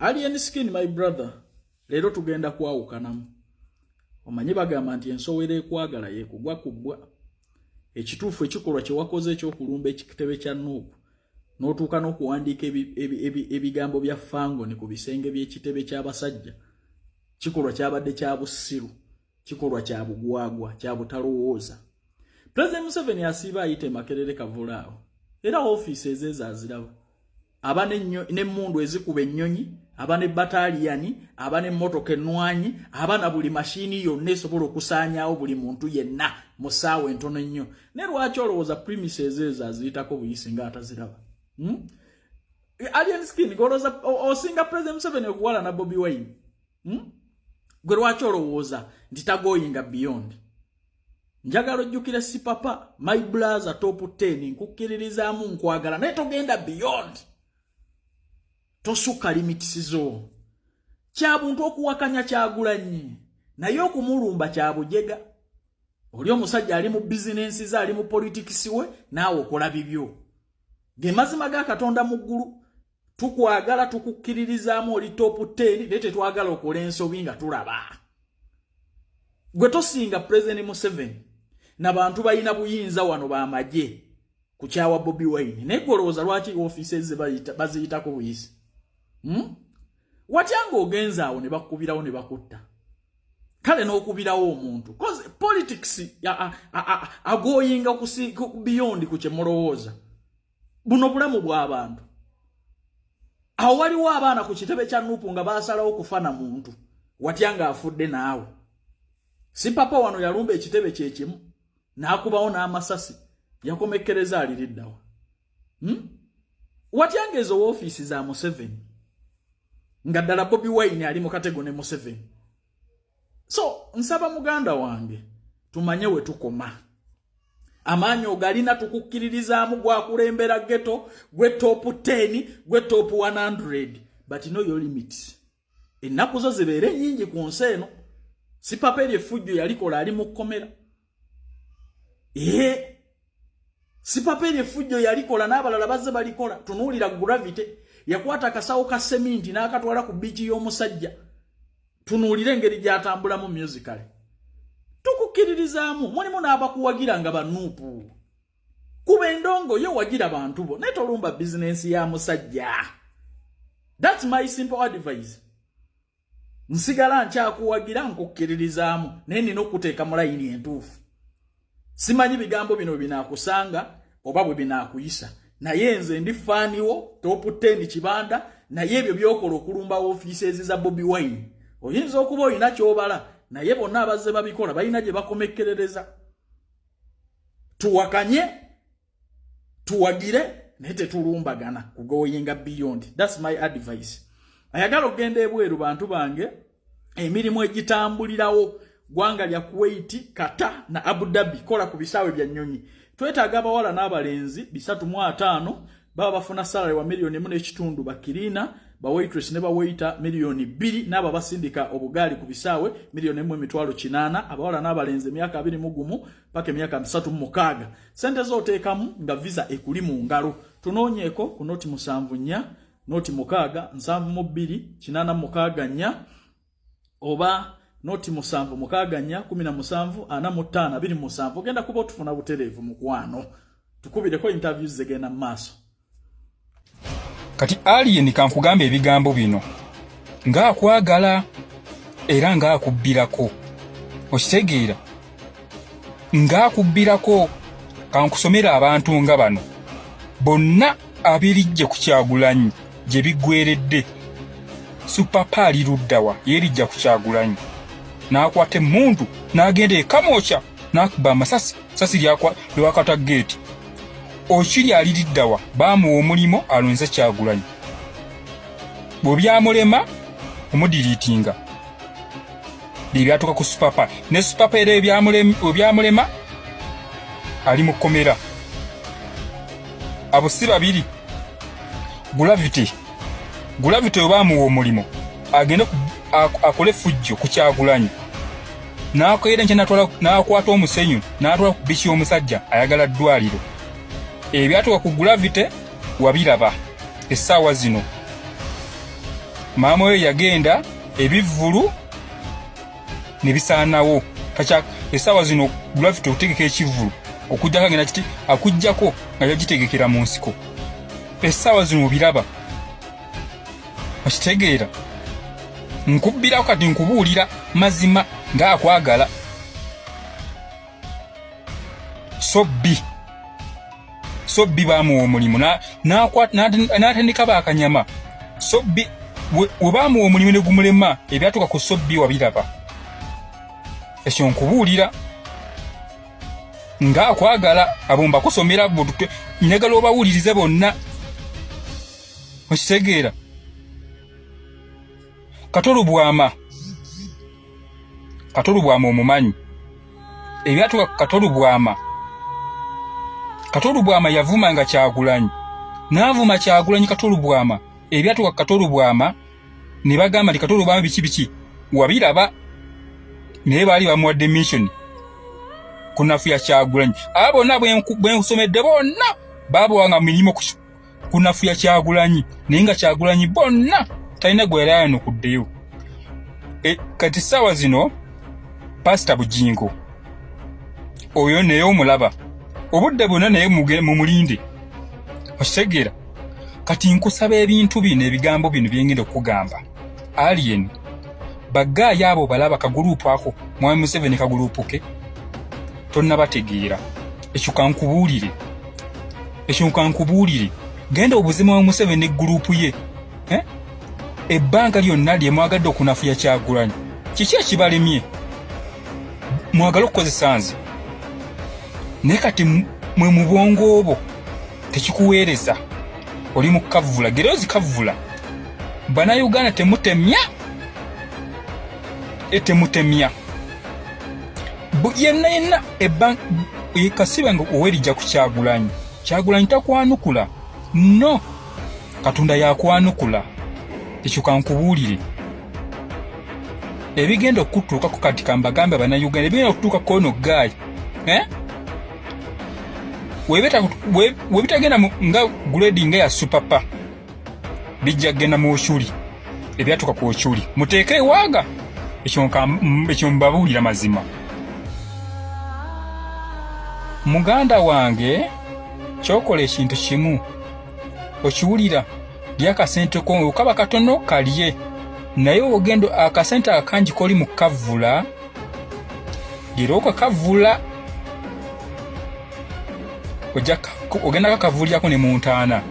Alien Skin, my brother, lero tugenda kwawukanamu. Omanyi bagamba nti ensowera ekwagala yekugwa kubwa. Ekituufu ekikolwa kye wakoze ekyokulumba ekitebe kya Nuupu n'otuuka n'okuwandiika ebigambo bya Fangoni ku bisenge by'ekitebe ky'abasajja, kikolwa kyabadde kya bussiru, kikolwa kya bugwagwa, kya butalowooza. President Museveni asiiba ayite Makerere Kavulaawo, era ofiisi ezeeza aziraba. Aba n'emmundu ezikuba ennyonyi, aba ne bataliyani, aba n'emmotoka ennwanyi, aba na buli mashini yonna esobola okusaanyaawo buli muntu yenna mu ssaawa entono ennyo. Ne lwaki olowooza premises ezo aziyitako buyisi ng'ataziraba? Alien Skin, golowooza osinga President Museveni okuwala na Bobi Wine? Gwe lwaki olowooza nti tagoyinga beyond? Njagala ojjukire si papa, my brother top 10, nkukkiririzaamu nkwagala, naye togenda beyond. Tosuka limits zo. Kyabuntu okuwakanya Kyagulanyi, naye okumulumba kyabujega. Oli omusajja ali mu business ze, ali mu politics we, naawe okola bibyo. Ge mazima ga Katonda mu ggulu, tukwagala tukukkiririzaamu oli top 10, naye tetwagala okola ensobi nga tulaba. Gwe tosinga President Museveni n'abantu balina buyinza wano b'amagye ku kyawa Bobi Wine, naye golowooza lwaki offices ze baziyitako buyisi? Watyanga ogenza awo ne bakubirawo ne bakutta. Kale n'okubirawo omuntu. Cause politics agoyinga beyond ku kye mulowooza. Buno bulamu bw'abantu. Awo waliwo abaana ku kitebe kya Nuupu nga baasalawo kufana muntu. Watyanga afudde naawe. Si papa wano yalumba ekitebe kye kimu. N'akubawo n'amasasi. Yakomekkereza aliriddawa. Watyanga ezo ofiisi za Museveni. Nga ddala Bobi Wine ali mu katego ne Museveni. So, nsaba muganda wange, tumanye we tukoma. Amaanyi ogalina tukukkiririzaamu gwakulembera ghetto, gwe top 10, gwe top 100. But know your limits. Ennaku zo zibeere nnyingi ku nsi eno. Si papa ery'effujjo yalikola ali mu kkomera. Si papa ery'effujjo yalikola n'abalala bazze balikola. Tunuulira Gravity. Yakwata akasawo ka seminti n'akatwala ku biiki y'omusajja. Tunuulire engeri gy'atambulamu musically. Tukukkiririzaamu, mulimu n'abakuwagira nga banuupu. Kuba endongo yo wagira bantu bo, naye tolumba bizinensi ya musajja. That's my simple advice. Nsigala nkyakuwagira nkukkiririzaamu, naye nina okuteeka mu layini entuufu. Simanyi bigambo bino binaakusanga oba bwe binaakuyisa. Naye nze ndi faaniwo top 10 kibanda, naye ebyo byokola okulumba offices za Bobi Wine. Oyinza okuba olina kyobala, naye bonna abazze babikola balina gye bakomekkerereza. Tuwakanye, tuwagire, naye tetulumbagana kugoyinga beyond. That's my advice. Ayagala okugenda ebweru bantu bange, emirimu egitambulirawo gwanga lya Kuwait, Qatar na Abu Dhabi, kola ku bisaawe bya nnyonyi. Twetaaga abawala n'abalenzi 305 baba bafuna salary wa $1.5 bakirina, ba waitress ne ba waiter $2 n'aba basindika obugali ku bisaawe $1.8 abawala n'abalenzi emyaka 21 paka emyaka 36. Sente zooteekamu nga visa ekuli mu ngalo. Tunoonyeeko ku noti 74 noti 6 72 864 oba noti 7 6 17 45 27. Ogenda kuba otufuna butereevu mukwano. Tukubireko interviews zegenda maaso. Kati Alien kankugambe ebigambo bino nga akwagala era nga akubbirako. Okitegeera? Nga akubbirako kankusomera abantu nga bano. Bonna abirijje ku Kyagulanyi gye biggweredde. Supapa ali luddawa yerijja ku Kyagulanyi. N'akwata emmundu n'agenda ekamooca n'akuba amasasi sasi lyakata gate. Okiri aliriddawa baamuwa omulimo alonze Kyagulanyi. Bwe byamulema omudiriitinga bye byatuuka ku Supapa, ne Supapa era ebyamulema ali mu kkomera. Abo si babiri. Gravity baamuwa omulimo agenda akole fujjo ku Kyagulanyi. N'akoyera nkya n'akwata omusenyu n'atwala ku biiki y'omusajja ayagala ddwaliro. Ebyatuuka ku Gravity wabiraba essaawa zino. maama we yagenda ebivvulu ne bisaanawo kacha essaawa zino gravity otegeka ekivvulu okujjako agenda kiti akujjako nga yagitegekera mu nsiko essaawa zino obiraba okitegeera nkubbirako kati nkubuulira mazima ng'akwagala so bbi baamuwa omulimu n'atendeka baakanyama so bbi we baamuwa omulimu ne gumulema ebyatuuka ku so bbi wabiraba ekyo nkubuulira ng'akwagala abo mbakusomera njagala obawulirize bonna okitegeera Katolubwama omumanyi ebyatuuka ku Katolubwama yavumanga Kyagulanyi n'avuma Kyagulanyi Katolubwama ebyatuuka ku Katolubwama ne bagamba nti Katolubwama biki wabiraba naye baali bamuwadde mission kunafuya Kyagulanyi abo bonna bwe nsomedde bonna baabawanga mirimu kunafuya Kyagulanyi naye nga Kyagulanyi bonna talina gwe yali ayanukuddeyo kati ssaawa zino Pastor Bujingo oyo naye omulaba obudde bwonna naye mumulinde okitegeera kati nkusaba ebintu bino ebigambo bino byengenda okugamba alien bagaayo abo balaba kagurupu ako Mwami Museveni kagurupu ke tonna bategeera ekyo kankubuulire genda obuzima wa Museveni gurupu ye ebbanga lyonna lyemwagadde okunafuya Kyagulanyi kiki ekibalemye mwagala okukozesa nze naye kati mwe mu bwongo obwo tekikuweereza oli mu kavvula geroozi kavvula Bannayuganda temutemya yenna kasiba nga owerijja ku Kyagulanyi takwanukula no Katonda yakwanukula ekyo kankubuulire ebigenda okutuukako kati kambagambe Bannayuganda ebigenda okutuuka kono gaayi webitagenda nga grade nga ya supapa bijja kgenda mu Okyuli ebyatuuka ku Okyuli muteeke ewaaga ekyo mbabuulira mazima muganda wange kyokola ekintu kimu okiwulira lyakasente ko okaba katono kalye naye ogendo akasente akangi koli mu kavvula giroka kavvula ogenda kakavulyako ne mu ntaana